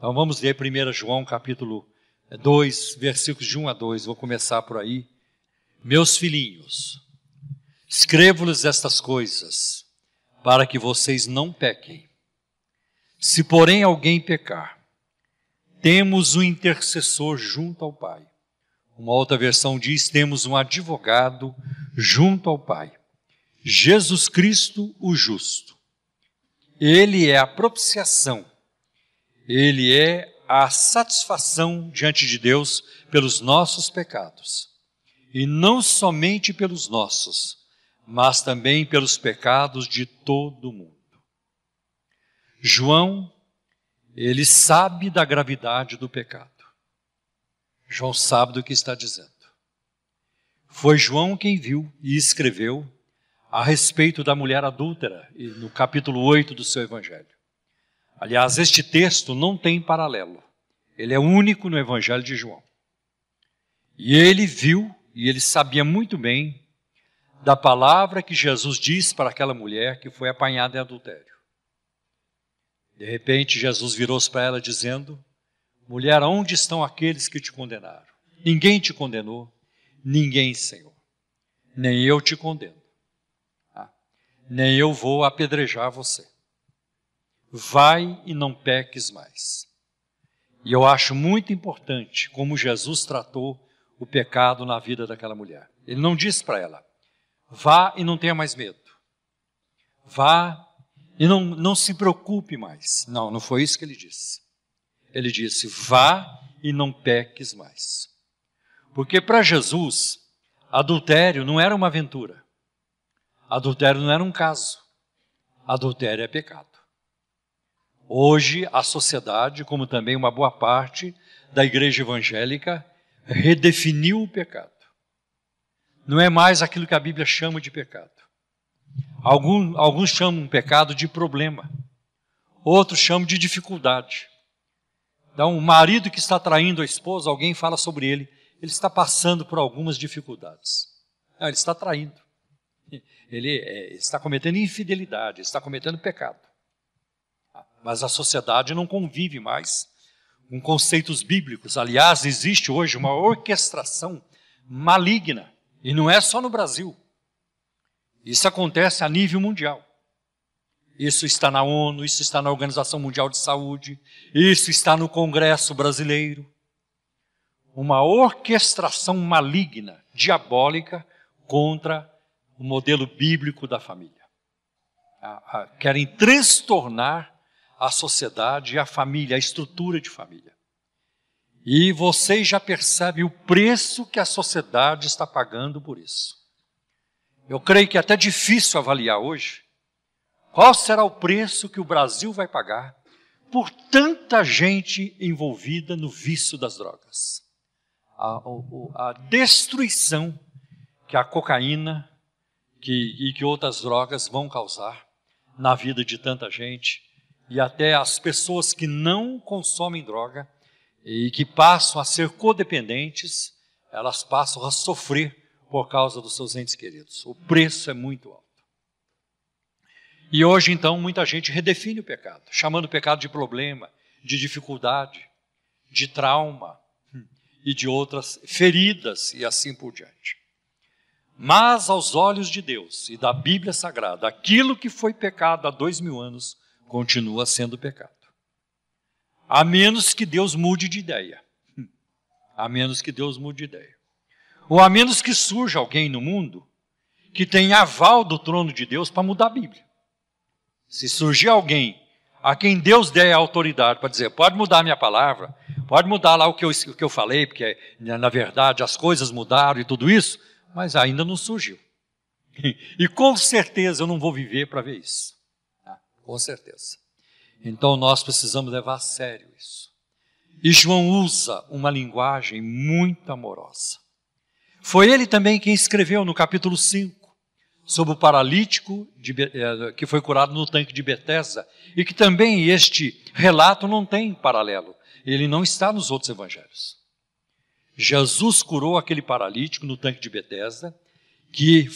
Então vamos ler 1 João capítulo 2, versículos de 1 a 2, vou começar por aí. Meus filhinhos, escrevo-lhes estas coisas, para que vocês não pequem. Se porém alguém pecar, temos um intercessor junto ao Pai. Uma outra versão diz, temos um advogado junto ao Pai, Jesus Cristo o justo. Ele é a propiciação, ele é a satisfação diante de Deus pelos nossos pecados. E não somente pelos nossos, mas também pelos pecados de todo mundo. João, ele sabe da gravidade do pecado. João sabe do que está dizendo. Foi João quem viu e escreveu a respeito da mulher adúltera, no capítulo 8 do seu evangelho. Aliás, este texto não tem paralelo. Ele é único no evangelho de João. E ele viu, e ele sabia muito bem, da palavra que Jesus disse para aquela mulher que foi apanhada em adultério. De repente, Jesus virou-se para ela dizendo, mulher, onde estão aqueles que te condenaram? Ninguém te condenou, ninguém, Senhor. Nem eu te condeno. Nem eu vou apedrejar você. Vai e não peques mais. E eu acho muito importante como Jesus tratou o pecado na vida daquela mulher. Ele não disse para ela, vá e não tenha mais medo. Vá e não se preocupe mais. Não, não foi isso que ele disse. Ele disse, vá e não peques mais. Porque para Jesus, adultério não era uma aventura. Adultério não era um caso. Adultério é pecado. Hoje, a sociedade, como também uma boa parte da igreja evangélica, redefiniu o pecado. Não é mais aquilo que a Bíblia chama de pecado. Alguns chamam um pecado de problema. Outros chamam de dificuldade. Então, o marido que está traindo a esposa, alguém fala sobre ele, ele está passando por algumas dificuldades. Não, ele está traindo. Ele está cometendo infidelidade, ele está cometendo pecado. Mas a sociedade não convive mais com conceitos bíblicos. Aliás, existe hoje uma orquestração maligna, e não é só no Brasil. Isso acontece a nível mundial. Isso está na ONU, isso está na Organização Mundial de Saúde, isso está no Congresso brasileiro. Uma orquestração maligna, diabólica, contra o modelo bíblico da família. Querem transtornar a sociedade e a família, a estrutura de família. E vocês já percebem o preço que a sociedade está pagando por isso. Eu creio que é até difícil avaliar hoje qual será o preço que o Brasil vai pagar por tanta gente envolvida no vício das drogas. A destruição que a cocaína e que outras drogas vão causar na vida de tanta gente, e até as pessoas que não consomem droga e que passam a ser codependentes, elas passam a sofrer por causa dos seus entes queridos. O preço é muito alto. E hoje, então, muita gente redefine o pecado, chamando o pecado de problema, de dificuldade, de trauma e de outras feridas e assim por diante. Mas aos olhos de Deus e da Bíblia Sagrada, aquilo que foi pecado há 2000 anos continua sendo pecado. A menos que Deus mude de ideia. A menos que Deus mude de ideia. Ou a menos que surja alguém no mundo que tenha aval do trono de Deus para mudar a Bíblia. Se surgir alguém a quem Deus der a autoridade para dizer, pode mudar a minha palavra, pode mudar lá o que eu falei, porque na verdade as coisas mudaram e tudo isso, mas ainda não surgiu. E com certeza eu não vou viver para ver isso. Com certeza. Então nós precisamos levar a sério isso. E João usa uma linguagem muito amorosa. Foi ele também quem escreveu no capítulo 5, sobre o paralítico que foi curado no tanque de Betesda, e que também este relato não tem paralelo. Ele não está nos outros evangelhos. Jesus curou aquele paralítico no tanque de Betesda, que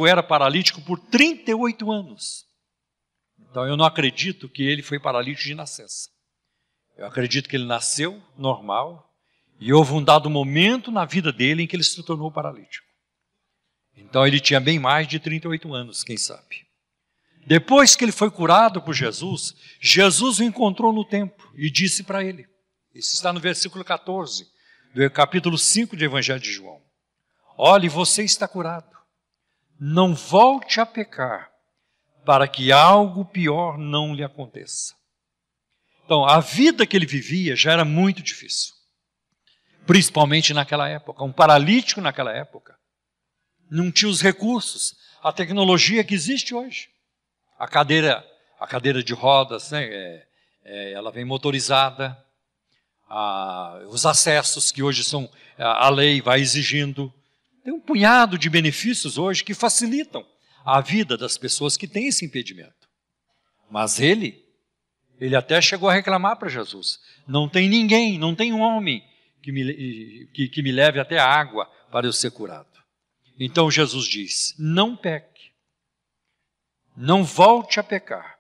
era paralítico por 38 anos. Então eu não acredito que ele foi paralítico de nascença. Eu acredito que ele nasceu normal e houve um dado momento na vida dele em que ele se tornou paralítico. Então ele tinha bem mais de 38 anos, quem sabe. Depois que ele foi curado por Jesus, Jesus o encontrou no templo e disse para ele, isso está no versículo 14, do capítulo 5 do Evangelho de João. Olhe, você está curado. Não volte a pecar, para que algo pior não lhe aconteça. Então, a vida que ele vivia já era muito difícil. Principalmente naquela época. Um paralítico naquela época não tinha os recursos, a tecnologia que existe hoje. A cadeira de rodas, né, ela vem motorizada. Os acessos que hoje são, a lei vai exigindo. Tem um punhado de benefícios hoje que facilitam a vida das pessoas que têm esse impedimento. Mas ele até chegou a reclamar para Jesus. Não tem ninguém, não tem um homem que me leve até a água para eu ser curado. Então Jesus diz, não peque, não volte a pecar,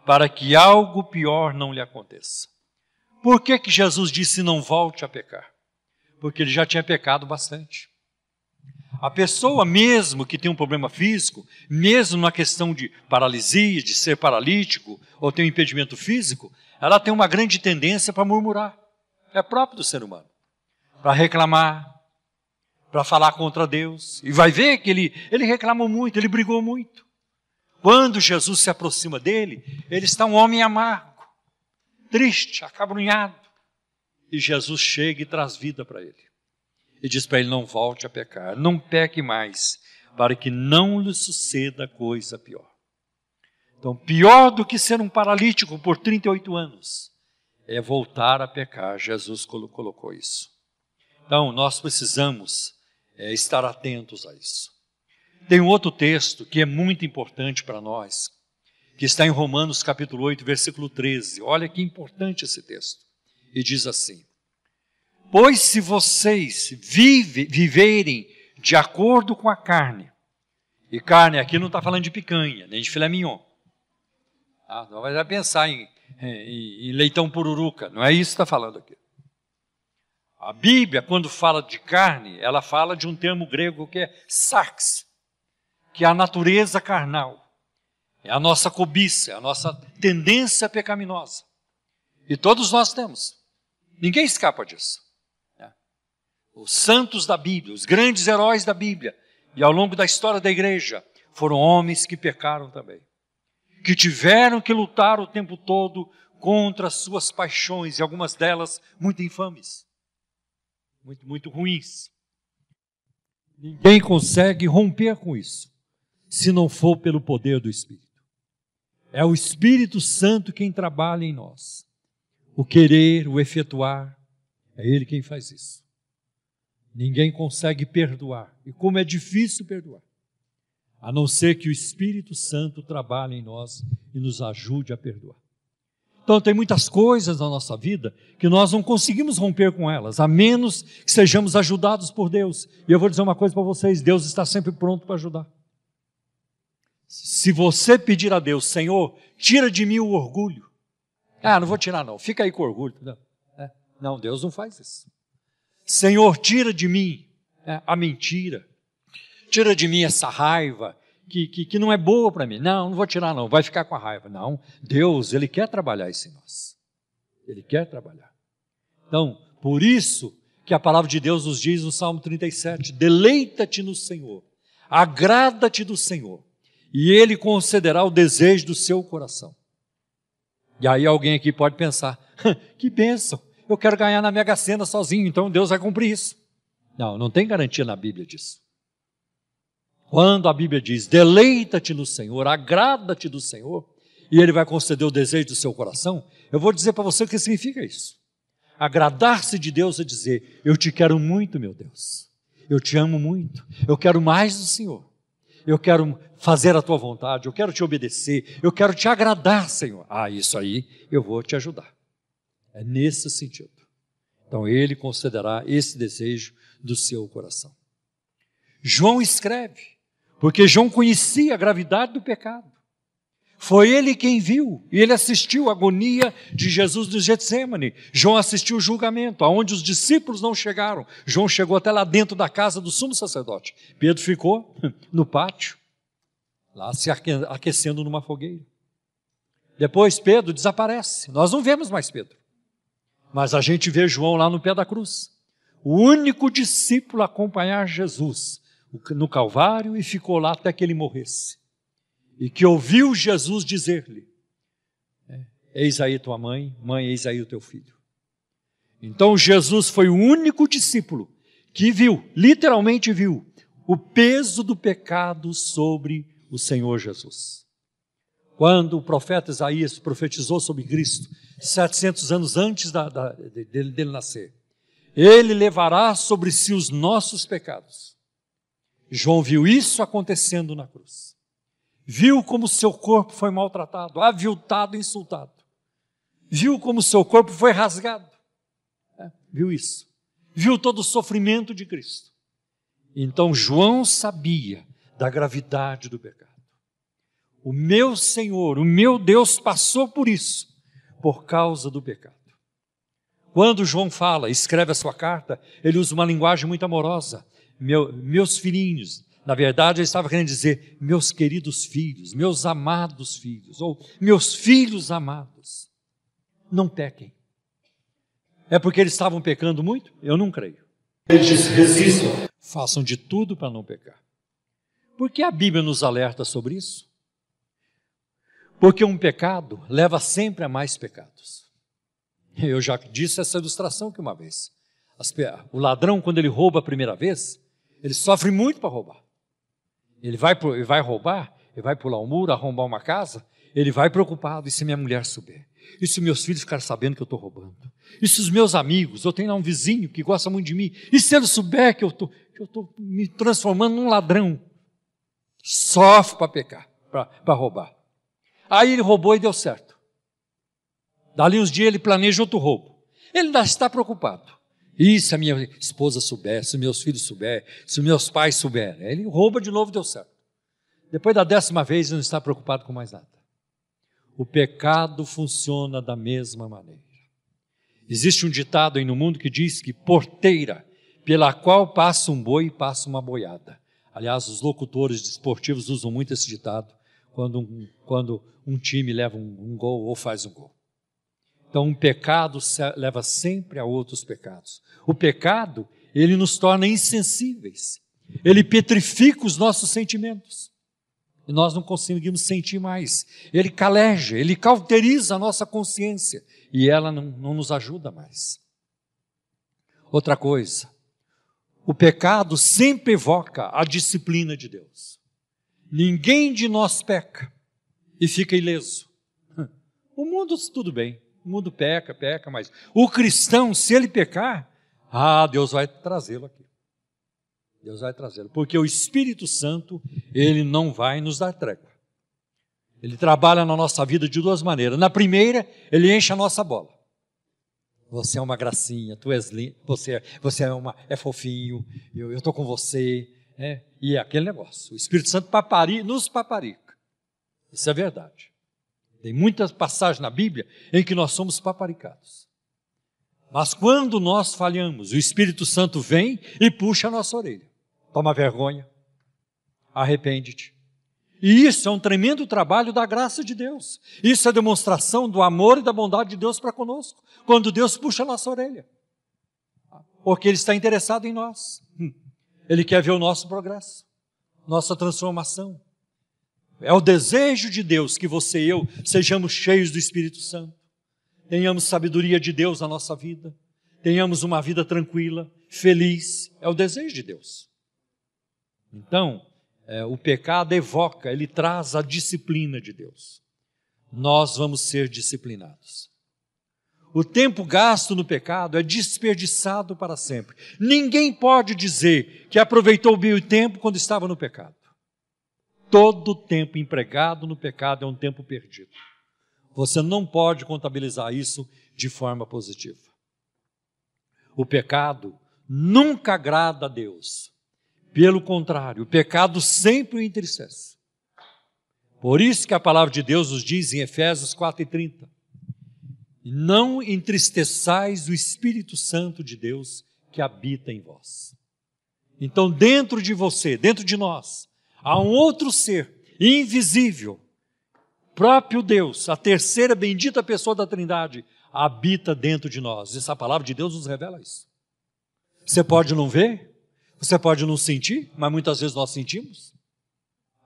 para que algo pior não lhe aconteça. Por que Jesus disse não volte a pecar? Porque ele já tinha pecado bastante. A pessoa mesmo que tem um problema físico, mesmo na questão de paralisia, de ser paralítico, ou tem um impedimento físico, ela tem uma grande tendência para murmurar. É próprio do ser humano. Para reclamar, para falar contra Deus. E vai ver que ele reclamou muito, ele brigou muito. Quando Jesus se aproxima dele, ele está um homem amargo, triste, acabrunhado. E Jesus chega e traz vida para ele. E diz para ele, não volte a pecar, não peque mais, para que não lhe suceda coisa pior. Então, pior do que ser um paralítico por 38 anos, é voltar a pecar. Jesus colocou isso. Então, nós precisamos estar atentos a isso. Tem um outro texto que é muito importante para nós, que está em Romanos capítulo 8, versículo 13. Olha que importante esse texto. E diz assim, pois se vocês viverem de acordo com a carne, e carne aqui não está falando de picanha, nem de filé mignon. Não vai pensar em leitão pururuca, não é isso que está falando aqui. A Bíblia, quando fala de carne, ela fala de um termo grego que é sarx, que é a natureza carnal, é a nossa cobiça, é a nossa tendência pecaminosa. E todos nós temos, ninguém escapa disso. Os santos da Bíblia, os grandes heróis da Bíblia, e ao longo da história da igreja, foram homens que pecaram também, que tiveram que lutar o tempo todo contra as suas paixões, e algumas delas muito infames, muito ruins. Ninguém consegue romper com isso, se não for pelo poder do Espírito. É o Espírito Santo quem trabalha em nós. O querer, o efetuar, é Ele quem faz isso. Ninguém consegue perdoar. E como é difícil perdoar. A não ser que o Espírito Santo trabalhe em nós e nos ajude a perdoar. Então tem muitas coisas na nossa vida que nós não conseguimos romper com elas, a menos que sejamos ajudados por Deus. E eu vou dizer uma coisa para vocês, Deus está sempre pronto para ajudar. Se você pedir a Deus, Senhor, tira de mim o orgulho. Não vou tirar não, fica aí com orgulho. Não, Deus não faz isso. Senhor, tira de mim a mentira, tira de mim essa raiva que não é boa para mim. Não vou tirar não, vai ficar com a raiva. Não, Deus, Ele quer trabalhar isso em nós. Ele quer trabalhar. Então, por isso que a palavra de Deus nos diz no Salmo 37, deleita-te no Senhor, agrada-te do Senhor, e Ele concederá o desejo do seu coração. E aí alguém aqui pode pensar, que bênção, eu quero ganhar na Mega Sena sozinho, então Deus vai cumprir isso. Não tem garantia na Bíblia disso. Quando a Bíblia diz, deleita-te no Senhor, agrada-te do Senhor, e Ele vai conceder o desejo do seu coração, eu vou dizer para você o que significa isso. Agradar-se de Deus é dizer, eu te quero muito, meu Deus, eu te amo muito, eu quero mais do Senhor, eu quero fazer a tua vontade, eu quero te obedecer, eu quero te agradar, Senhor. Isso aí eu vou te ajudar. É nesse sentido. Então Ele concederá esse desejo do seu coração. João escreve, porque João conhecia a gravidade do pecado. Foi ele quem viu, e ele assistiu a agonia de Jesus no Getsêmani. João assistiu o julgamento, aonde os discípulos não chegaram. João chegou até lá dentro da casa do sumo sacerdote. Pedro ficou no pátio, lá se aquecendo numa fogueira. Depois Pedro desaparece, nós não vemos mais Pedro. Mas a gente vê João lá no pé da cruz. O único discípulo a acompanhar Jesus no Calvário e ficou lá até que ele morresse. E que ouviu Jesus dizer-lhe: eis aí tua mãe, mãe, eis aí o teu filho. Então Jesus foi o único discípulo que viu, literalmente viu, o peso do pecado sobre o Senhor Jesus. Quando o profeta Isaías profetizou sobre Cristo, 700 anos antes dele nascer, ele levará sobre si os nossos pecados. João viu isso acontecendo na cruz. Viu como seu corpo foi maltratado, aviltado, insultado. Viu como seu corpo foi rasgado. Viu isso. Viu todo o sofrimento de Cristo. Então João sabia da gravidade do pecado. O meu Senhor, o meu Deus passou por isso, por causa do pecado. Quando João fala, escreve a sua carta, ele usa uma linguagem muito amorosa. Meus filhinhos. Na verdade, ele estava querendo dizer, meus queridos filhos, meus amados filhos, ou meus filhos amados, não pequem. É porque eles estavam pecando muito? Eu não creio. Eles resistam. Façam de tudo para não pecar. Por que a Bíblia nos alerta sobre isso? Porque um pecado leva sempre a mais pecados. Eu já disse essa ilustração aqui uma vez. O ladrão, quando ele rouba a primeira vez, ele sofre muito para roubar. Ele vai roubar, ele vai pular um muro, arrombar uma casa, ele vai preocupado, e se minha mulher souber? E se meus filhos ficarem sabendo que eu estou roubando? E se os meus amigos, eu tenho lá um vizinho que gosta muito de mim, e se ele souber que eu estou me transformando num ladrão? Sofre para pecar, para roubar. Aí ele roubou e deu certo. Dali uns dias ele planeja outro roubo. Ele ainda está preocupado. E se a minha esposa souber, se meus filhos souberem, se meus pais souberem? Ele rouba de novo e deu certo. Depois da 10ª vez, ele não está preocupado com mais nada. O pecado funciona da mesma maneira. Existe um ditado aí no mundo que diz que porteira pela qual passa um boi, passa uma boiada. Aliás, os locutores desportivos usam muito esse ditado quando um time leva um gol ou faz um gol. Então, um pecado leva sempre a outros pecados. O pecado, ele nos torna insensíveis. Ele petrifica os nossos sentimentos. E nós não conseguimos sentir mais. Ele caleja, ele cauteriza a nossa consciência. E ela não nos ajuda mais. Outra coisa, o pecado sempre evoca a disciplina de Deus. Ninguém de nós peca e fica ileso. O mundo, tudo bem. O mundo peca, mas o cristão, se ele pecar, Deus vai trazê-lo aqui. Deus vai trazê-lo, porque o Espírito Santo, ele não vai nos dar trégua. Ele trabalha na nossa vida de duas maneiras. Na primeira, ele enche a nossa bola. Você é uma gracinha, tu és lindo, você é fofinho, eu estou com você. E é aquele negócio. O Espírito Santo nos paparica. Isso é verdade. Tem muitas passagens na Bíblia em que nós somos paparicados. Mas quando nós falhamos, o Espírito Santo vem e puxa a nossa orelha. Toma vergonha, arrepende-te. E isso é um tremendo trabalho da graça de Deus. Isso é demonstração do amor e da bondade de Deus para conosco. Quando Deus puxa a nossa orelha. Porque Ele está interessado em nós. Ele quer ver o nosso progresso, nossa transformação. É o desejo de Deus que você e eu sejamos cheios do Espírito Santo. Tenhamos sabedoria de Deus na nossa vida. Tenhamos uma vida tranquila, feliz. É o desejo de Deus. Então, o pecado evoca, ele traz a disciplina de Deus. Nós vamos ser disciplinados. O tempo gasto no pecado é desperdiçado para sempre. Ninguém pode dizer que aproveitou bem o tempo quando estava no pecado. Todo tempo empregado no pecado é um tempo perdido. Você não pode contabilizar isso de forma positiva. O pecado nunca agrada a Deus. Pelo contrário, o pecado sempre o entristece. Por isso que a palavra de Deus nos diz em Efésios 4:30, não entristeçais o Espírito Santo de Deus que habita em vós. Então dentro de você, dentro de nós, há um outro ser invisível, próprio Deus, a terceira bendita pessoa da Trindade, habita dentro de nós. Essa palavra de Deus nos revela isso. Você pode não ver, você pode não sentir, mas muitas vezes nós sentimos,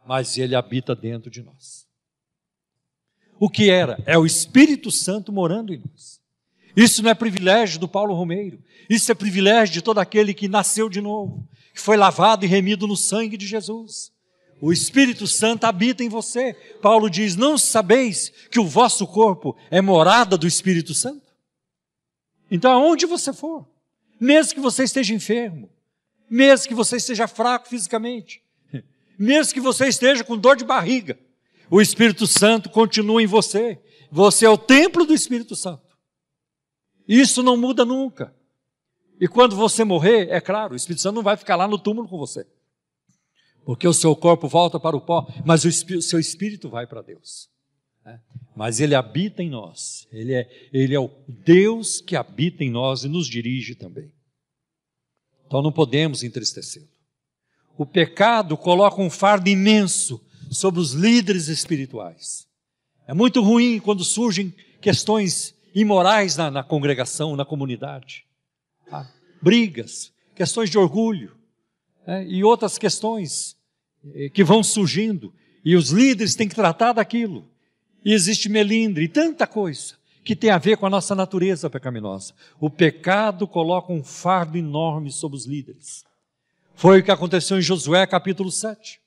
mas Ele habita dentro de nós. O que era? É o Espírito Santo morando em nós. Isso não é privilégio do Paulo Romeiro, isso é privilégio de todo aquele que nasceu de novo, que foi lavado e remido no sangue de Jesus. O Espírito Santo habita em você. Paulo diz, não sabeis que o vosso corpo é morada do Espírito Santo? Então aonde você for, mesmo que você esteja enfermo, mesmo que você esteja fraco fisicamente, mesmo que você esteja com dor de barriga, o Espírito Santo continua em você. Você é o templo do Espírito Santo. Isso não muda nunca. E quando você morrer, é claro, o Espírito Santo não vai ficar lá no túmulo com você, porque o seu corpo volta para o pó, mas o seu espírito vai para Deus. Mas Ele habita em nós. Ele é o Deus que habita em nós e nos dirige também. Então não podemos entristecê-lo. O pecado coloca um fardo imenso sobre os líderes espirituais. É muito ruim quando surgem questões imorais na congregação, na comunidade. Brigas, questões de orgulho, e outras questões que vão surgindo, e os líderes têm que tratar daquilo. E existe melindre e tanta coisa que tem a ver com a nossa natureza pecaminosa. O pecado coloca um fardo enorme sobre os líderes. Foi o que aconteceu em Josué capítulo 7.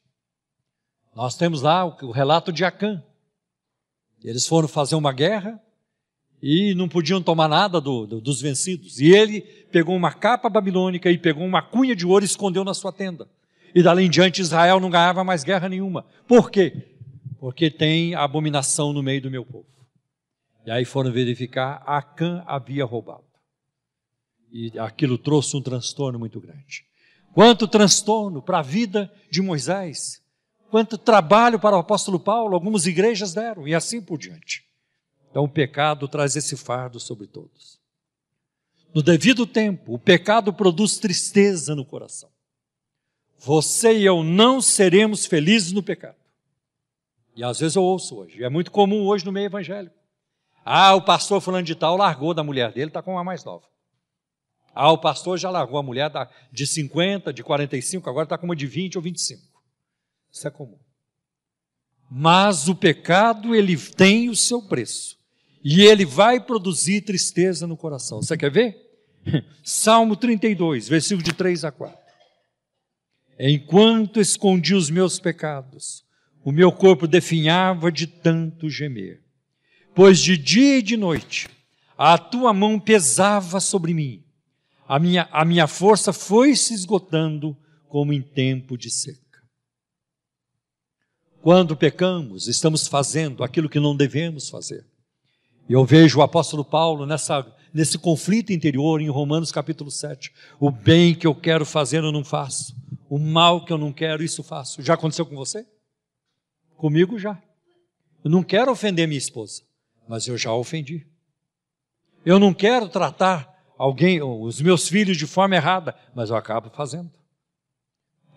Nós temos lá o relato de Acã. Eles foram fazer uma guerra e não podiam tomar nada dos vencidos. E ele pegou uma capa babilônica e pegou uma cunha de ouro e escondeu na sua tenda. E dali em diante Israel não ganhava mais guerra nenhuma. Por quê? Porque tem a abominação no meio do meu povo. E aí foram verificar, Acã havia roubado. E aquilo trouxe um transtorno muito grande. Quanto transtorno para a vida de Moisés. Quanto trabalho para o apóstolo Paulo, algumas igrejas deram, e assim por diante. Então o pecado traz esse fardo sobre todos. No devido tempo, o pecado produz tristeza no coração. Você e eu não seremos felizes no pecado. E às vezes eu ouço hoje, é muito comum hoje no meio evangélico. O pastor fulano de tal largou da mulher dele, está com uma mais nova. O pastor já largou a mulher de 50, de 45, agora está com uma de 20 ou 25. Isso é comum. Mas o pecado, ele tem o seu preço. E ele vai produzir tristeza no coração. Você quer ver? Salmo 32, versículo de 3 a 4. Enquanto escondi os meus pecados, o meu corpo definhava de tanto gemer. Pois de dia e de noite, a tua mão pesava sobre mim. A minha força foi se esgotando como em tempo de seca. Quando pecamos, estamos fazendo aquilo que não devemos fazer. E eu vejo o apóstolo Paulo nesse conflito interior em Romanos capítulo 7. O bem que eu quero fazer eu não faço. O mal que eu não quero, isso faço. Já aconteceu com você? Comigo já. Eu não quero ofender minha esposa, mas eu já ofendi. Eu não quero tratar os meus filhos de forma errada, mas eu acabo fazendo.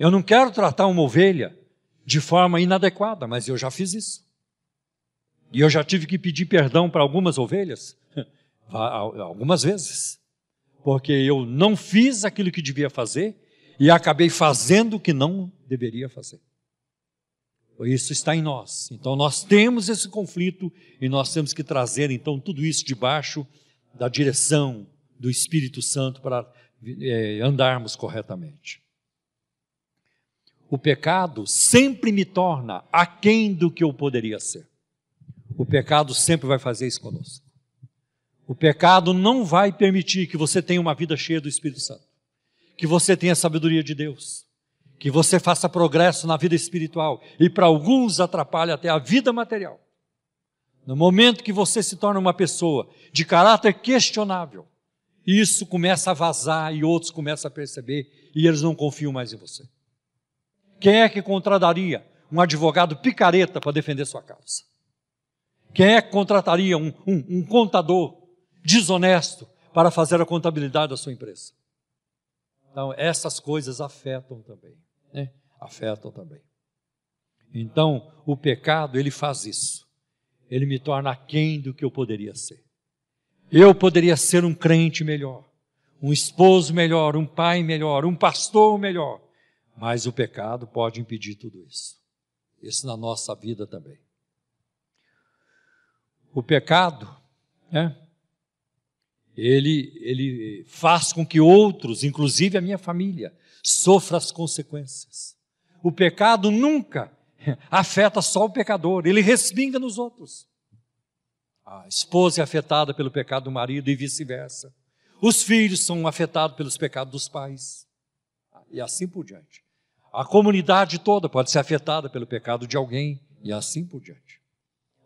Eu não quero tratar uma ovelha de forma inadequada, mas eu já fiz isso. E eu já tive que pedir perdão para algumas ovelhas, algumas vezes, porque eu não fiz aquilo que devia fazer e acabei fazendo o que não deveria fazer. Isso está em nós. Então nós temos esse conflito e nós temos que trazer então tudo isso debaixo da direção do Espírito Santo para andarmos corretamente. O pecado sempre me torna aquém do que eu poderia ser. O pecado sempre vai fazer isso conosco. O pecado não vai permitir que você tenha uma vida cheia do Espírito Santo, que você tenha a sabedoria de Deus, que você faça progresso na vida espiritual, e para alguns atrapalha até a vida material. No momento que você se torna uma pessoa de caráter questionável, isso começa a vazar e outros começam a perceber e eles não confiam mais em você. Quem é que contrataria um advogado picareta para defender sua causa? Quem é que contrataria um contador desonesto para fazer a contabilidade da sua empresa? Então, essas coisas afetam também, né? Afetam também. Então, o pecado, ele faz isso. Ele me torna aquém do que eu poderia ser. Eu poderia ser um crente melhor, um esposo melhor, um pai melhor, um pastor melhor. Mas o pecado pode impedir tudo isso. Isso na nossa vida também. O pecado, né? Ele faz com que outros, inclusive a minha família, sofram as consequências. O pecado nunca afeta só o pecador, ele respinga nos outros. A esposa é afetada pelo pecado do marido e vice-versa. Os filhos são afetados pelos pecados dos pais. E assim por diante. A comunidade toda pode ser afetada pelo pecado de alguém e assim por diante.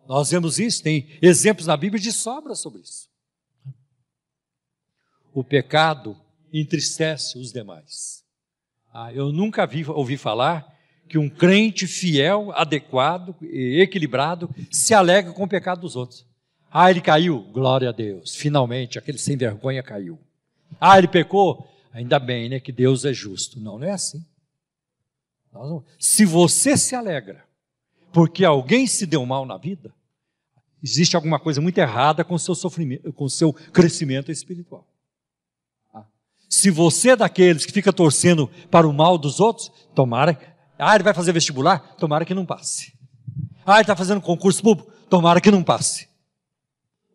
Nós vemos isso, tem exemplos na Bíblia de sobra sobre isso. O pecado entristece os demais. Eu nunca ouvi falar que um crente fiel, adequado e equilibrado se alegra com o pecado dos outros. Ele caiu, glória a Deus, finalmente aquele sem vergonha caiu. Ele pecou, ainda bem, né, que Deus é justo. Não é assim. Se você se alegra porque alguém se deu mal na vida, existe alguma coisa muito errada com o seu sofrimento, com o seu crescimento espiritual. Se você é daqueles que fica torcendo para o mal dos outros, tomara. Ele vai fazer vestibular? Tomara que não passe. Ele está fazendo concurso público? Tomara que não passe.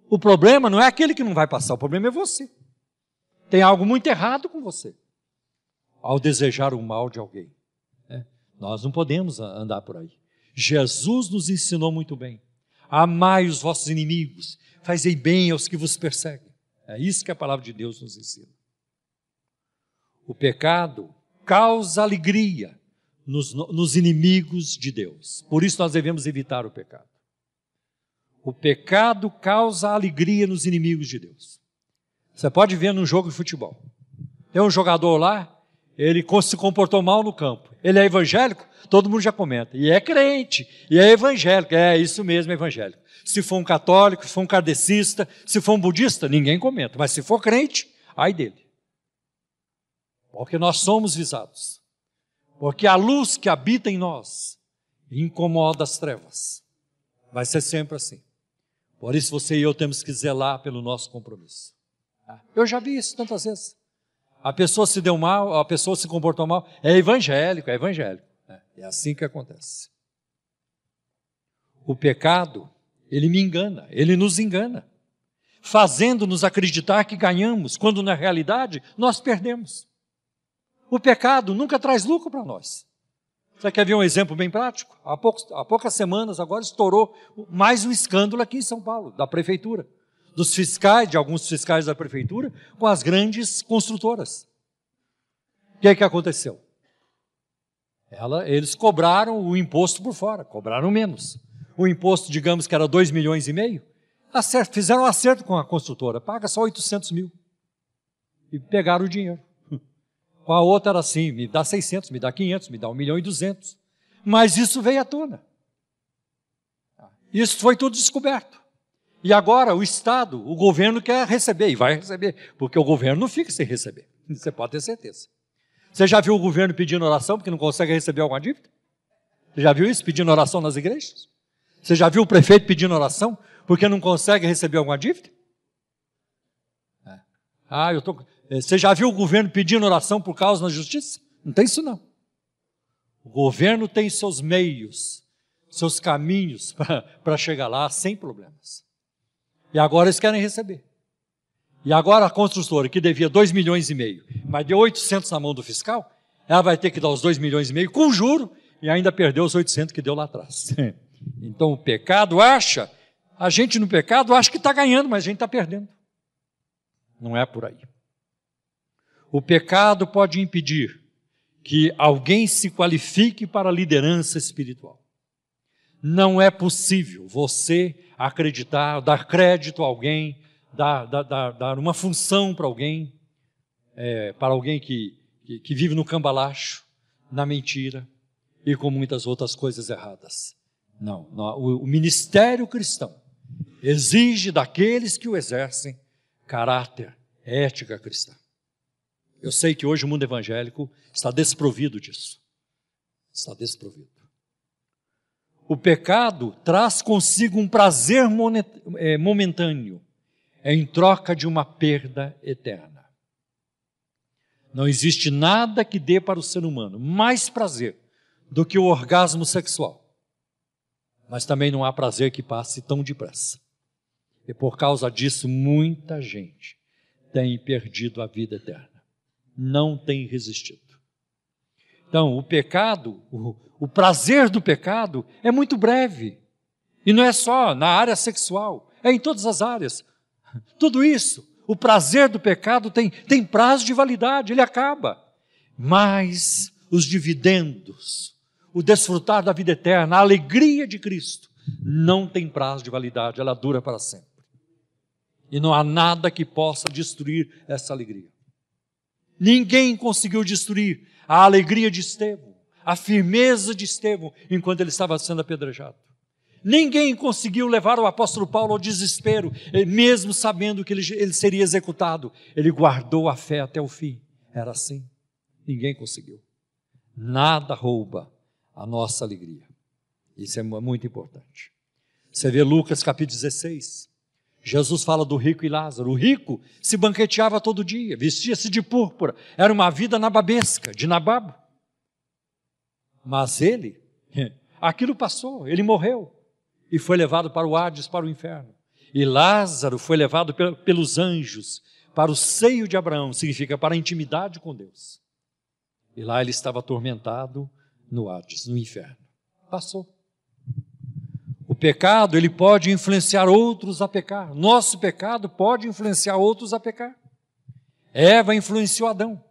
O problema não é aquele que não vai passar, o problema é você. Tem algo muito errado com você ao desejar o mal de alguém. Nós não podemos andar por aí. Jesus nos ensinou muito bem. Amai os vossos inimigos, fazei bem aos que vos perseguem. É isso que a palavra de Deus nos ensina. O pecado causa alegria nos inimigos de Deus. Por isso nós devemos evitar o pecado. O pecado causa alegria nos inimigos de Deus. Você pode ver num jogo de futebol. Tem um jogador lá, ele se comportou mal no campo. Ele é evangélico? Todo mundo já comenta. E é crente, e é evangélico. É isso mesmo, é evangélico. Se for um católico, se for um kardecista, se for um budista, ninguém comenta. Mas se for crente, ai dele. Porque nós somos visados. Porque a luz que habita em nós incomoda as trevas. Vai ser sempre assim. Por isso você e eu temos que zelar pelo nosso compromisso. Eu já vi isso tantas vezes. A pessoa se deu mal, a pessoa se comportou mal. É evangélico, é evangélico. É assim que acontece. O pecado, ele me engana, ele nos engana, fazendo-nos acreditar que ganhamos, quando na realidade nós perdemos. O pecado nunca traz lucro para nós. Você quer ver um exemplo bem prático? Há poucas semanas agora estourou mais um escândalo aqui em São Paulo, da prefeitura, dos fiscais, de alguns fiscais da prefeitura, com as grandes construtoras. O que é que aconteceu? Eles cobraram o imposto por fora, cobraram menos. O imposto, digamos que era 2,5 milhões, fizeram um acerto com a construtora, paga só 800 mil. E pegaram o dinheiro. Com a outra era assim, me dá 600, me dá 500, me dá 1,2 milhão. Mas isso veio à tona. Isso foi tudo descoberto. E agora o Estado, o governo quer receber, e vai receber, porque o governo não fica sem receber. Você pode ter certeza. Você já viu o governo pedindo oração porque não consegue receber alguma dívida? Você já viu isso, pedindo oração nas igrejas? Você já viu o prefeito pedindo oração porque não consegue receber alguma dívida? Você já viu o governo pedindo oração por causa da justiça? Não tem isso não. O governo tem seus meios, seus caminhos para chegar lá sem problemas. E agora eles querem receber. E agora a construtora, que devia 2,5 milhões, mas deu 800 na mão do fiscal, ela vai ter que dar os 2,5 milhões com juro e ainda perdeu os 800 que deu lá atrás. Então o pecado a gente no pecado acha que está ganhando, mas a gente está perdendo. Não é por aí. O pecado pode impedir que alguém se qualifique para a liderança espiritual. Não é possível você acreditar, dar crédito a alguém, dar uma função para alguém que vive no cambalacho, na mentira. e com muitas outras coisas erradas. Não, o ministério cristão exige daqueles que o exercem caráter, ética cristã. Eu sei que hoje o mundo evangélico está desprovido disso. Está desprovido. O pecado traz consigo um prazer momentâneo, em troca de uma perda eterna. Não existe nada que dê para o ser humano mais prazer do que o orgasmo sexual. Mas também não há prazer que passe tão depressa. E por causa disso, muita gente tem perdido a vida eterna. Não tem resistido. Então, o pecado, o prazer do pecado é muito breve. E não é só na área sexual, é em todas as áreas. Tudo isso, o prazer do pecado tem prazo de validade, ele acaba. Mas os dividendos, o desfrutar da vida eterna, a alegria de Cristo, não tem prazo de validade, ela dura para sempre. E não há nada que possa destruir essa alegria. Ninguém conseguiu destruir a alegria de Estevão, a firmeza de Estevão, enquanto ele estava sendo apedrejado. Ninguém conseguiu levar o apóstolo Paulo ao desespero, mesmo sabendo que ele seria executado. Ele guardou a fé até o fim. Era assim. Ninguém conseguiu. Nada rouba a nossa alegria. Isso é muito importante. Você vê Lucas capítulo 16. Jesus fala do rico e Lázaro. O rico se banqueteava todo dia, vestia-se de púrpura. Era uma vida nababesca, de nababo. Mas ele, aquilo passou, ele morreu. E foi levado para o Hades, para o inferno. E Lázaro foi levado pelos anjos para o seio de Abraão, significa para a intimidade com Deus. E lá ele estava atormentado no Hades, no inferno. Passou. O pecado, ele pode influenciar outros a pecar. Nosso pecado pode influenciar outros a pecar. Eva influenciou Adão.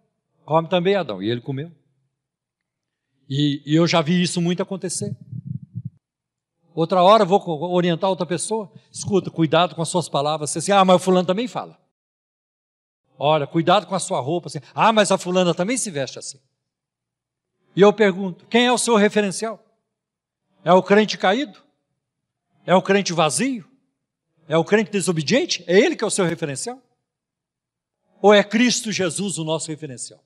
Come também Adão. E ele comeu. E eu já vi isso muito acontecer. Outra hora vou orientar outra pessoa. Escuta, cuidado com as suas palavras. Você assim, mas o fulano também fala. Olha, cuidado com a sua roupa. Assim, mas a fulana também se veste assim. E eu pergunto, quem é o seu referencial? É o crente caído? É o crente vazio? É o crente desobediente? É ele que é o seu referencial? Ou é Cristo Jesus o nosso referencial?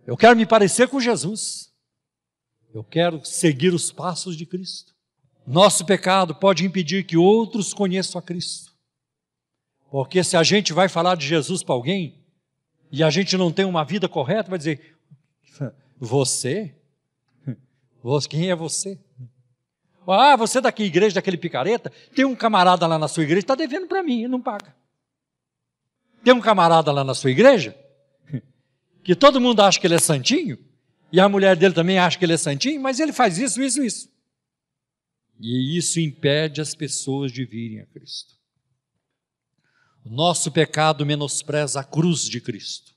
Eu quero me parecer com Jesus. Eu quero seguir os passos de Cristo. Nosso pecado pode impedir que outros conheçam a Cristo. Porque se a gente vai falar de Jesus para alguém e a gente não tem uma vida correta, vai dizer, você? Quem é você? Você daqui igreja, daquele picareta, tem um camarada lá na sua igreja, está devendo para mim e não paga. Tem um camarada lá na sua igreja, que todo mundo acha que ele é santinho, e a mulher dele também acha que ele é santinho, mas ele faz isso. E isso impede as pessoas de virem a Cristo. O nosso pecado menospreza a cruz de Cristo,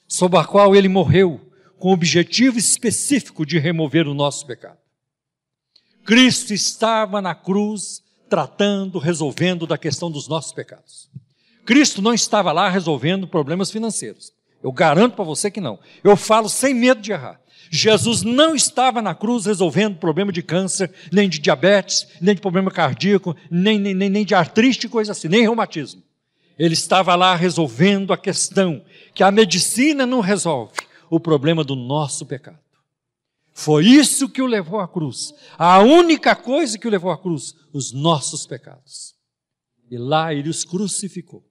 sob a qual ele morreu, com o objetivo específico de remover o nosso pecado. Cristo estava na cruz, resolvendo da questão dos nossos pecados. Cristo não estava lá resolvendo problemas financeiros. Eu garanto para você que não. Eu falo sem medo de errar. Jesus não estava na cruz resolvendo problema de câncer, nem de diabetes, nem de problema cardíaco, nem de artrite, coisa assim, nem reumatismo. Ele estava lá resolvendo a questão que a medicina não resolve, o problema do nosso pecado. Foi isso que o levou à cruz. A única coisa que o levou à cruz, os nossos pecados. E lá ele os crucificou.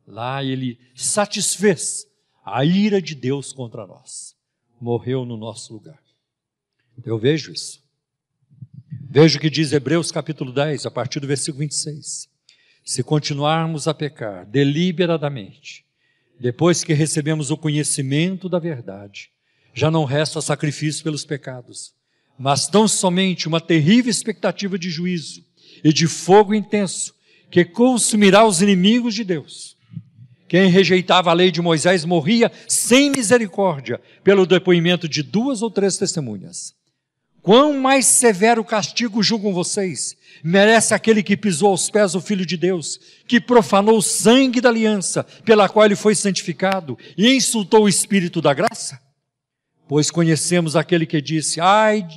Lá ele satisfez a ira de Deus contra nós. Morreu no nosso lugar. Eu vejo isso. Veja o que diz Hebreus capítulo 10, a partir do versículo 26. Se continuarmos a pecar deliberadamente, depois que recebemos o conhecimento da verdade, já não resta sacrifício pelos pecados, mas tão somente uma terrível expectativa de juízo e de fogo intenso, que consumirá os inimigos de Deus. Quem rejeitava a lei de Moisés morria sem misericórdia, pelo depoimento de 2 ou 3 testemunhas. Quão mais severo castigo julgam vocês? Merece aquele que pisou aos pés o Filho de Deus, que profanou o sangue da aliança, pela qual ele foi santificado, e insultou o Espírito da graça? Pois conhecemos aquele que disse: ai,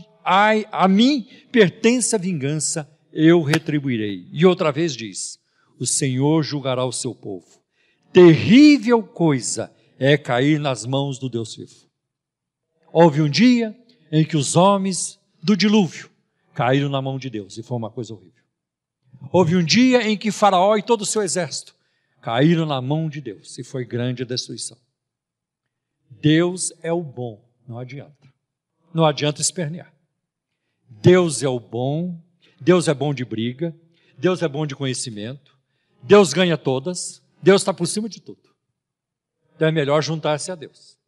a mim pertence a vingança, eu retribuirei. E outra vez diz: o Senhor julgará o seu povo. Terrível coisa é cair nas mãos do Deus vivo. Houve um dia em que os homens do dilúvio caíram na mão de Deus, e foi uma coisa horrível. Houve um dia em que Faraó e todo o seu exército caíram na mão de Deus, e foi grande a destruição. Deus é o bom, não adianta espernear. Deus é o bom, Deus é bom de briga, Deus é bom de conhecimento, Deus ganha todas, Deus está por cima de tudo. Então é melhor juntar-se a Deus.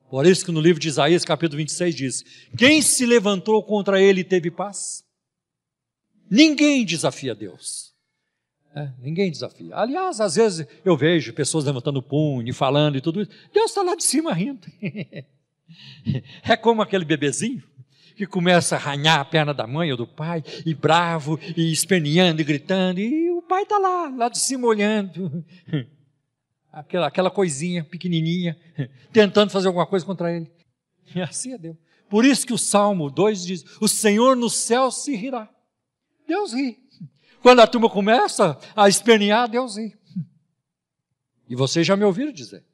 Por isso que no livro de Isaías, capítulo 26, diz: quem se levantou contra ele teve paz? Ninguém desafia Deus. Ninguém desafia. Aliás, às vezes eu vejo pessoas levantando o punho e falando e tudo isso. Deus está lá de cima rindo. É como aquele bebezinho que começa a arranhar a perna da mãe ou do pai, e bravo, e esperneando e gritando, e o pai está lá de cima olhando. Aquela coisinha pequenininha, tentando fazer alguma coisa contra ele. E assim é Deus. Por isso que o Salmo 2 diz: o Senhor no céu se rirá. Deus ri. Quando a turma começa a espernear, Deus ri. E vocês já me ouviram dizer: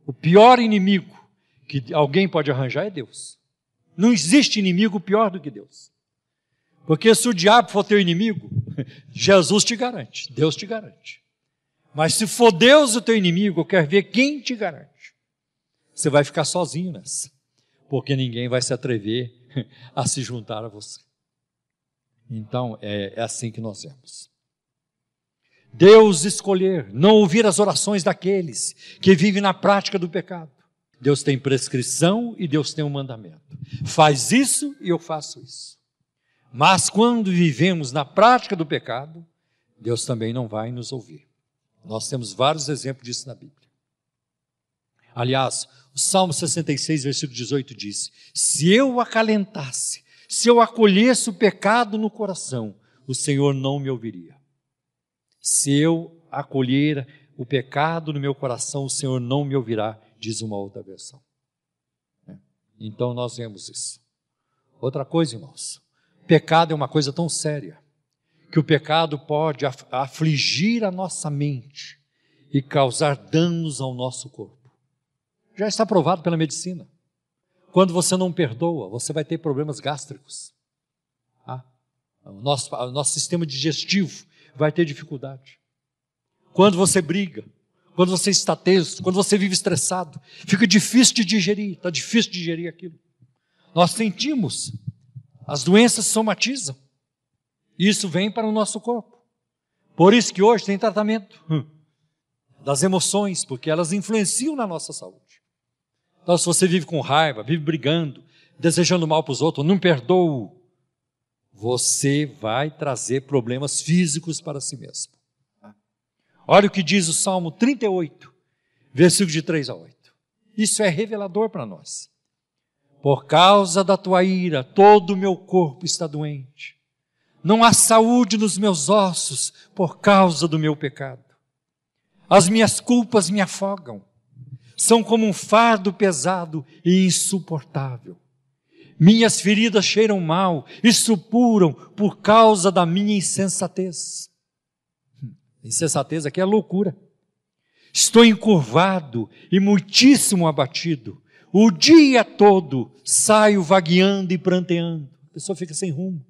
o pior inimigo que alguém pode arranjar é Deus. Não existe inimigo pior do que Deus. Porque se o diabo for teu inimigo, Jesus te garante, Deus te garante. Mas se for Deus o teu inimigo, eu quero ver quem te garante. Você vai ficar sozinho nessa, porque ninguém vai se atrever a se juntar a você. Então, é assim que nós vemos. Deus escolher não ouvir as orações daqueles que vivem na prática do pecado. Deus tem prescrição e Deus tem um mandamento. Faz isso e eu faço isso. Mas quando vivemos na prática do pecado, Deus também não vai nos ouvir. Nós temos vários exemplos disso na Bíblia. Aliás, o Salmo 66, versículo 18 diz: se eu acalentasse, se eu acolhesse o pecado no coração, o Senhor não me ouviria. Se eu acolher o pecado no meu coração, o Senhor não me ouvirá, diz uma outra versão. Então nós vemos isso. Outra coisa, irmãos, pecado é uma coisa tão séria, que o pecado pode afligir a nossa mente e causar danos ao nosso corpo. Já está provado pela medicina. Quando você não perdoa, você vai ter problemas gástricos. O nosso sistema digestivo vai ter dificuldade. Quando você briga, quando você está tenso, quando você vive estressado, fica difícil de digerir, está difícil de digerir aquilo. Nós sentimos, as doenças somatizam, e isso vem para o nosso corpo. Por isso que hoje tem tratamento das emoções, porque elas influenciam na nossa saúde. Então, se você vive com raiva, vive brigando, desejando mal para os outros, não perdoa, você vai trazer problemas físicos para si mesmo. Olha o que diz o Salmo 38, versículo de 3 a 8. Isso é revelador para nós. Por causa da tua ira, todo o meu corpo está doente. Não há saúde nos meus ossos por causa do meu pecado. As minhas culpas me afogam. São como um fardo pesado e insuportável. Minhas feridas cheiram mal e supuram por causa da minha insensatez. Insensatez aqui é loucura. Estou encurvado e muitíssimo abatido. O dia todo saio vagueando e pranteando. A pessoa fica sem rumo.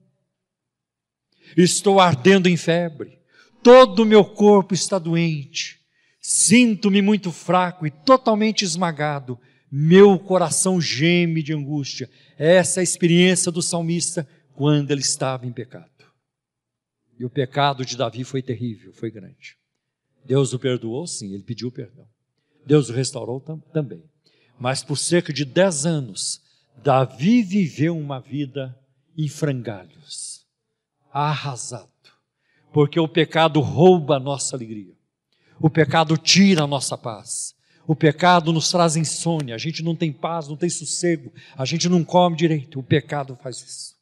Estou ardendo em febre. Todo o meu corpo está doente. Sinto-me muito fraco e totalmente esmagado. Meu coração geme de angústia. Essa é a experiência do salmista quando ele estava em pecado. E o pecado de Davi foi terrível, foi grande. Deus o perdoou, sim, ele pediu perdão. Deus o restaurou também. Mas por cerca de 10 anos, Davi viveu uma vida em frangalhos, arrasado. Porque o pecado rouba a nossa alegria. O pecado tira a nossa paz. O pecado nos traz insônia. A gente não tem paz, não tem sossego. A gente não come direito. O pecado faz isso.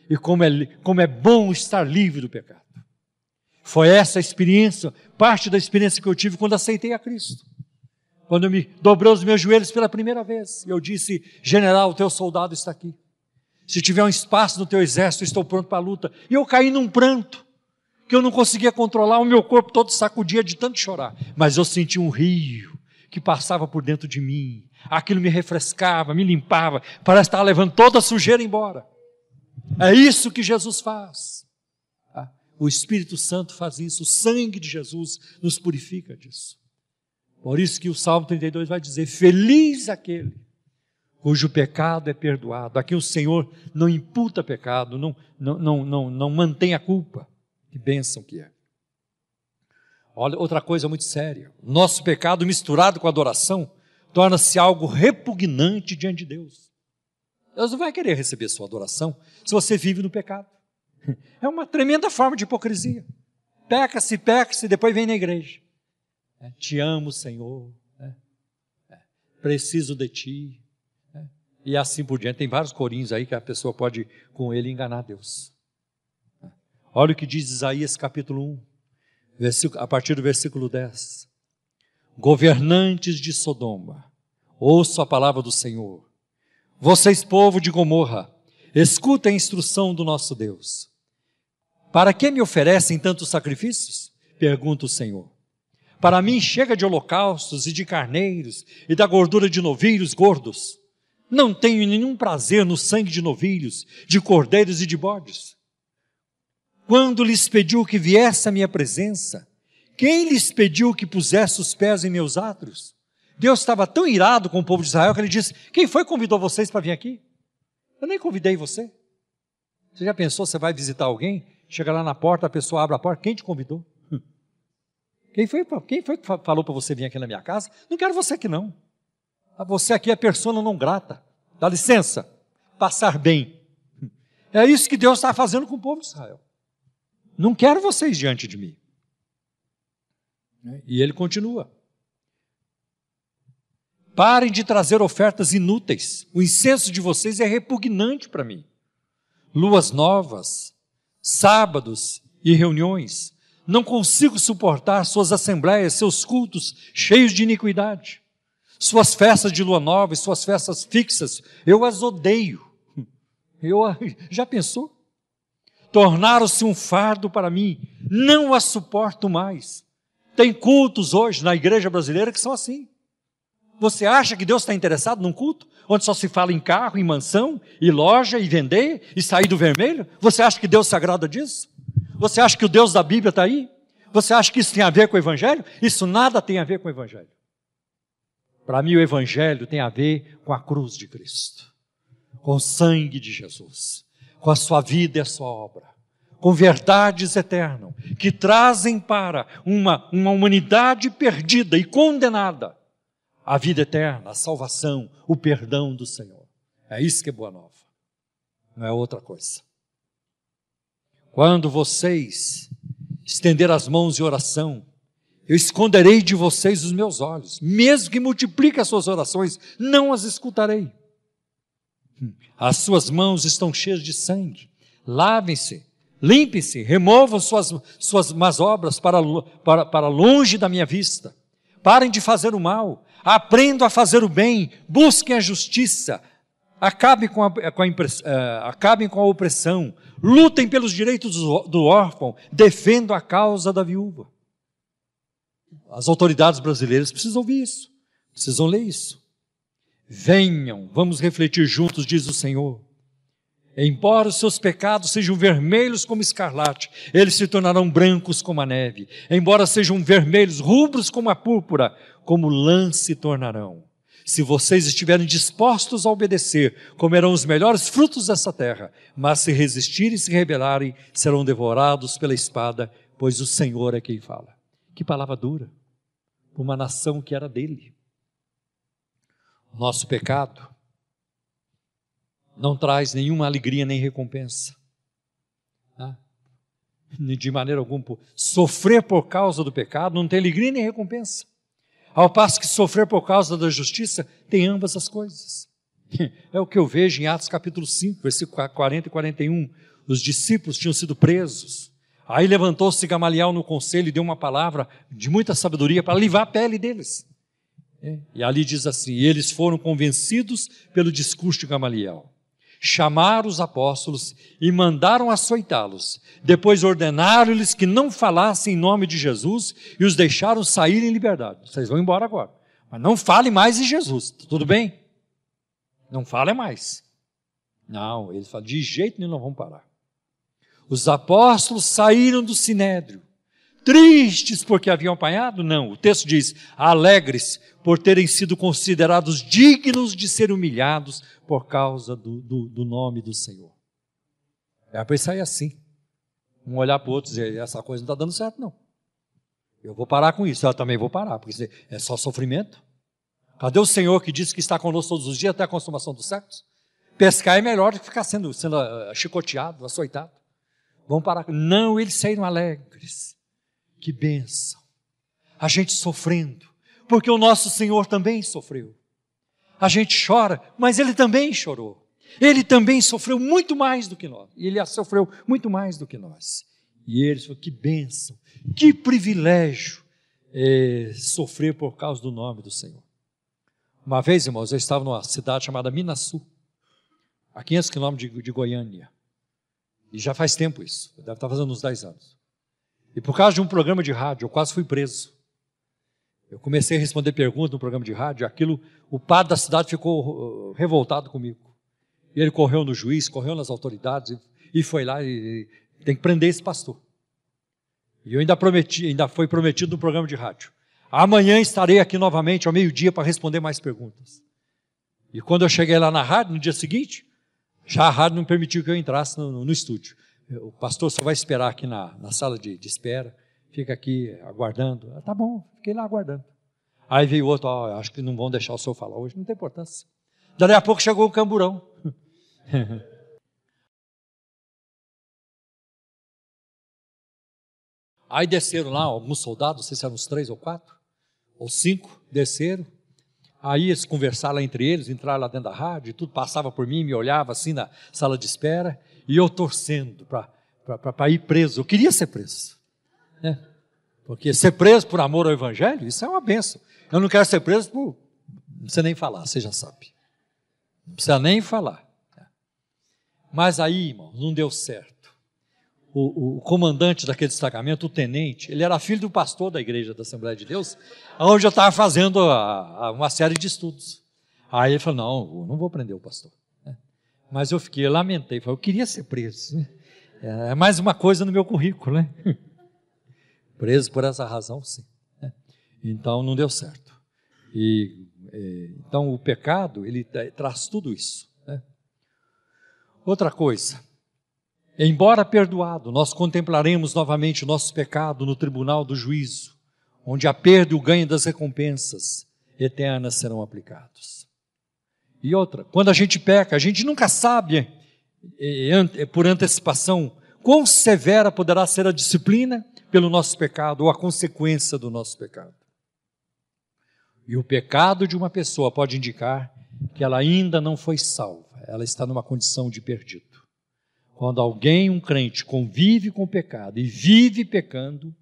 E como é bom estar livre do pecado. Foi essa a experiência, parte da experiência que eu tive quando aceitei a Cristo. Quando eu me dobrei os meus joelhos pela primeira vez, eu disse: general, o teu soldado está aqui. Se tiver um espaço no teu exército, eu estou pronto para a luta. E eu caí num pranto, que eu não conseguia controlar, o meu corpo todo sacudia de tanto chorar. Mas eu senti um rio que passava por dentro de mim. Aquilo me refrescava, me limpava, parece estar levando toda a sujeira embora. É isso que Jesus faz. O Espírito Santo faz isso, o sangue de Jesus nos purifica disso. Por isso que o Salmo 32 vai dizer: feliz aquele cujo pecado é perdoado. Aqui o Senhor não imputa pecado, não mantém a culpa. Que bênção que é. Olha, outra coisa muito séria: nosso pecado misturado com adoração torna-se algo repugnante diante de Deus. Deus não vai querer receber sua adoração se você vive no pecado. É uma tremenda forma de hipocrisia. Peca-se, depois vem na igreja. Te amo, Senhor. Preciso de ti. E assim por diante. Tem vários corinhos aí que a pessoa pode, com ele, enganar Deus. Olha o que diz Isaías capítulo 1, a partir do versículo 10. Governantes de Sodoma, ouçam a palavra do Senhor. Vocês, povo de Gomorra, escutem a instrução do nosso Deus. Para que me oferecem tantos sacrifícios? Pergunta o Senhor. Para mim chega de holocaustos e de carneiros e da gordura de novilhos gordos. Não tenho nenhum prazer no sangue de novilhos, de cordeiros e de bodes. Quando lhes pediu que viesse à minha presença, quem lhes pediu que pusesse os pés em meus átrios? Deus estava tão irado com o povo de Israel que ele disse: quem foi que convidou vocês para vir aqui? Eu nem convidei você. Você já pensou, você vai visitar alguém, chega lá na porta, a pessoa abre a porta, quem te convidou? Quem foi que falou para você vir aqui na minha casa? Não quero você aqui não. Você aqui é persona não grata. Dá licença, passar bem. É isso que Deus está fazendo com o povo de Israel. Não quero vocês diante de mim. E ele continua. Parem de trazer ofertas inúteis. O incenso de vocês é repugnante para mim. Luas novas, sábados e reuniões. Não consigo suportar suas assembleias, seus cultos cheios de iniquidade. Suas festas de lua nova e suas festas fixas, eu as odeio. Já pensou? Tornaram-se um fardo para mim, não as suporto mais. Tem cultos hoje na igreja brasileira que são assim. Você acha que Deus está interessado num culto onde só se fala em carro, em mansão, e loja, e vender, e sair do vermelho? Você acha que Deus se agrada disso? Você acha que o Deus da Bíblia está aí? Você acha que isso tem a ver com o Evangelho? Isso nada tem a ver com o Evangelho. Para mim o Evangelho tem a ver com a cruz de Cristo, com o sangue de Jesus, com a sua vida e a sua obra, com verdades eternas, que trazem para uma humanidade perdida e condenada a vida eterna, a salvação, o perdão do Senhor. É isso que é boa nova, não é outra coisa. Quando vocês estender as mãos em oração, eu esconderei de vocês os meus olhos, mesmo que multiplique as suas orações, não as escutarei. As suas mãos estão cheias de sangue, lavem-se, limpem-se, removam suas más obras para longe da minha vista. Parem de fazer o mal, aprendam a fazer o bem, busquem a justiça, acabem com a opressão, lutem pelos direitos do órfão, defendam a causa da viúva. As autoridades brasileiras precisam ouvir isso, precisam ler isso. Venham, vamos refletir juntos, diz o Senhor. Embora os seus pecados sejam vermelhos como escarlate, eles se tornarão brancos como a neve. Embora sejam vermelhos, rubros como a púrpura, como lã se tornarão. Se vocês estiverem dispostos a obedecer, comerão os melhores frutos dessa terra. Mas se resistirem e se rebelarem, serão devorados pela espada, pois o Senhor é quem fala. Que palavra dura, para uma nação que era dele. Nosso pecado não traz nenhuma alegria nem recompensa. De maneira alguma. Sofrer por causa do pecado não tem alegria nem recompensa. Ao passo que sofrer por causa da justiça tem ambas as coisas. É o que eu vejo em Atos capítulo 5, versículo 40 e 41. Os discípulos tinham sido presos. Aí levantou-se Gamaliel no conselho e deu uma palavra de muita sabedoria para livrar a pele deles. E ali diz assim: e eles foram convencidos pelo discurso de Gamaliel. Chamaram os apóstolos e mandaram açoitá-los. Depois ordenaram-lhes que não falassem em nome de Jesus e os deixaram sair em liberdade. Vocês vão embora agora, mas não fale mais em Jesus, tudo bem? Não fale mais. Não, eles falam, de jeito nenhum não vão parar. Os apóstolos saíram do sinédrio, tristes porque haviam apanhado? Não, o texto diz, alegres por terem sido considerados dignos de ser humilhados por causa do nome do Senhor. É para sair assim, um olhar para o outro e dizer, essa coisa não está dando certo não. Eu vou parar com isso, eu também vou parar, porque é só sofrimento. Cadê o Senhor que disse que está conosco todos os dias até a consumação dos séculos? Pescar é melhor do que ficar sendo chicoteado, açoitado. Vamos parar. Não, eles saíram alegres. Que bênção. A gente sofrendo, porque o nosso Senhor também sofreu. A gente chora, mas Ele também chorou. Ele também sofreu muito mais do que nós. E Ele sofreu muito mais do que nós. E eles falaram, que bênção, que privilégio sofrer por causa do nome do Senhor. Uma vez, irmãos, eu estava numa cidade chamada Minaçu, a 500 quilômetros de Goiânia. E já faz tempo isso, deve estar fazendo uns 10 anos. E por causa de um programa de rádio, eu quase fui preso. Eu comecei a responder perguntas no programa de rádio, aquilo, o padre da cidade ficou revoltado comigo. E ele correu no juiz, correu nas autoridades, e foi lá e tem que prender esse pastor. E eu ainda foi prometido no programa de rádio. Amanhã estarei aqui novamente ao meio-dia para responder mais perguntas. E quando eu cheguei lá na rádio, no dia seguinte, já a rádio não permitiu que eu entrasse no estúdio. O pastor só vai esperar aqui na sala de espera, fica aqui aguardando. Tá bom, fiquei lá aguardando. Aí veio outro, acho que não vão deixar o senhor falar hoje, não tem importância. Daí a pouco chegou o camburão. Aí desceram lá alguns soldados, não sei se eram uns 3 ou 4, ou 5, desceram. Aí eles conversaram lá entre eles, entraram lá dentro da rádio, e tudo passava por mim, me olhava assim na sala de espera, e eu torcendo para ir preso. Eu queria ser preso, né? Porque ser preso por amor ao Evangelho, isso é uma bênção. Eu não quero ser preso por... Não precisa nem falar, você já sabe. Não precisa nem falar. Mas aí, irmão, não deu certo. O comandante daquele destacamento, o tenente, ele era filho do pastor da igreja da Assembleia de Deus, onde eu estava fazendo uma série de estudos. Aí ele falou, não vou prender o pastor. Mas eu lamentei, falei, eu queria ser preso. É mais uma coisa no meu currículo, né? Preso por essa razão, sim. Então não deu certo. Então o pecado, ele traz tudo isso. Outra coisa, embora perdoado, nós contemplaremos novamente o nosso pecado no tribunal do juízo, onde a perda e o ganho das recompensas eternas serão aplicados. E outra, quando a gente peca, a gente nunca sabe, por antecipação, quão severa poderá ser a disciplina pelo nosso pecado, ou a consequência do nosso pecado. E o pecado de uma pessoa pode indicar que ela ainda não foi salva, ela está numa condição de perdido. Quando alguém, um crente, convive com o pecado e vive pecando,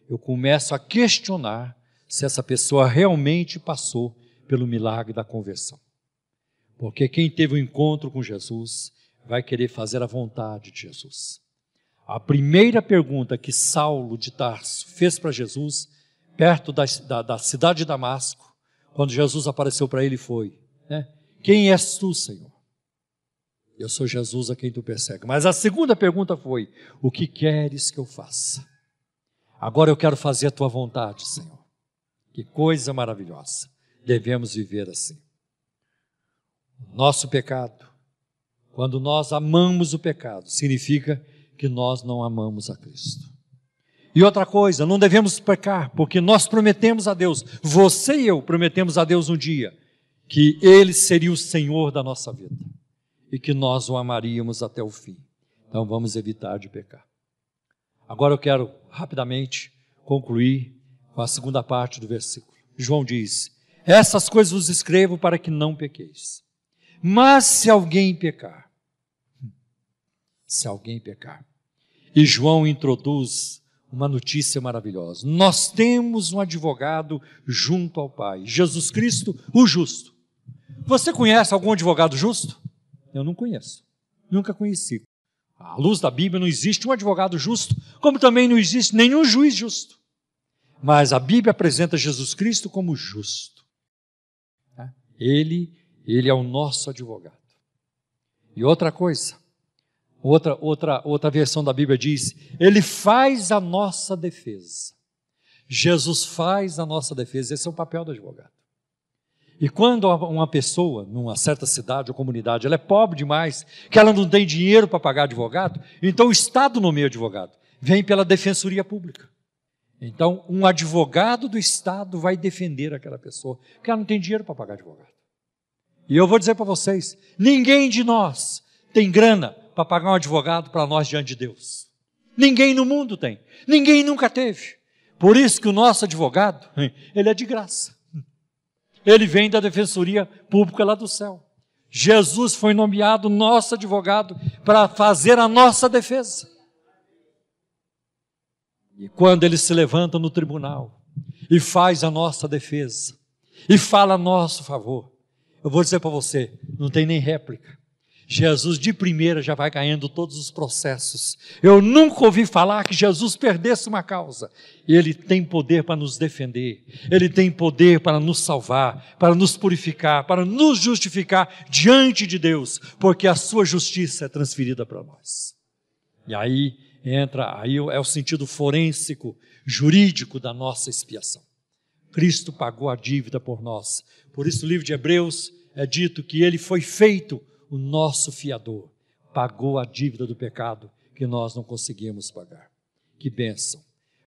eu começo a questionar se essa pessoa realmente passou pelo milagre da conversão. Porque quem teve um encontro com Jesus vai querer fazer a vontade de Jesus. A primeira pergunta que Saulo de Tarso fez para Jesus, perto da cidade de Damasco, quando Jesus apareceu para ele, foi, quem és tu, Senhor? Eu sou Jesus a quem tu persegue. Mas a segunda pergunta foi, o que queres que eu faça? Agora eu quero fazer a tua vontade, Senhor. Que coisa maravilhosa. Devemos viver assim. Nosso pecado, quando nós amamos o pecado, significa que nós não amamos a Cristo. E outra coisa, não devemos pecar, porque nós prometemos a Deus, você e eu prometemos a Deus um dia, que Ele seria o Senhor da nossa vida. E que nós o amaríamos até o fim. Então vamos evitar de pecar. Agora eu quero rapidamente concluir com a segunda parte do versículo. João diz, essas coisas vos escrevo para que não pequeis. Mas se alguém pecar, e João introduz uma notícia maravilhosa. Nós temos um advogado junto ao Pai, Jesus Cristo, o justo. Você conhece algum advogado justo? Eu não conheço, nunca conheci. À luz da Bíblia não existe um advogado justo, como também não existe nenhum juiz justo. Mas a Bíblia apresenta Jesus Cristo como justo. Ele é o nosso advogado. E outra coisa, outra versão da Bíblia diz, ele faz a nossa defesa. Jesus faz a nossa defesa, esse é o papel do advogado. E quando uma pessoa, numa certa cidade ou comunidade, ela é pobre demais, que ela não tem dinheiro para pagar advogado, então o Estado nomeia advogado, vem pela Defensoria Pública. Então, um advogado do Estado vai defender aquela pessoa, porque ela não tem dinheiro para pagar advogado. E eu vou dizer para vocês, ninguém de nós tem grana para pagar um advogado para nós diante de Deus. Ninguém no mundo tem, ninguém nunca teve. Por isso que o nosso advogado, ele é de graça. Ele vem da Defensoria Pública lá do céu. Jesus foi nomeado nosso advogado para fazer a nossa defesa. E quando ele se levanta no tribunal e faz a nossa defesa e fala a nosso favor, eu vou dizer para você, não tem nem réplica. Jesus de primeira já vai ganhando todos os processos. Eu nunca ouvi falar que Jesus perdesse uma causa. Ele tem poder para nos defender. Ele tem poder para nos salvar, para nos purificar, para nos justificar diante de Deus, porque a sua justiça é transferida para nós. E aí é o sentido forênsico, jurídico da nossa expiação. Cristo pagou a dívida por nós. Por isso o livro de Hebreus é dito que ele foi feito o nosso fiador, pagou a dívida do pecado que nós não conseguimos pagar. Que bênção!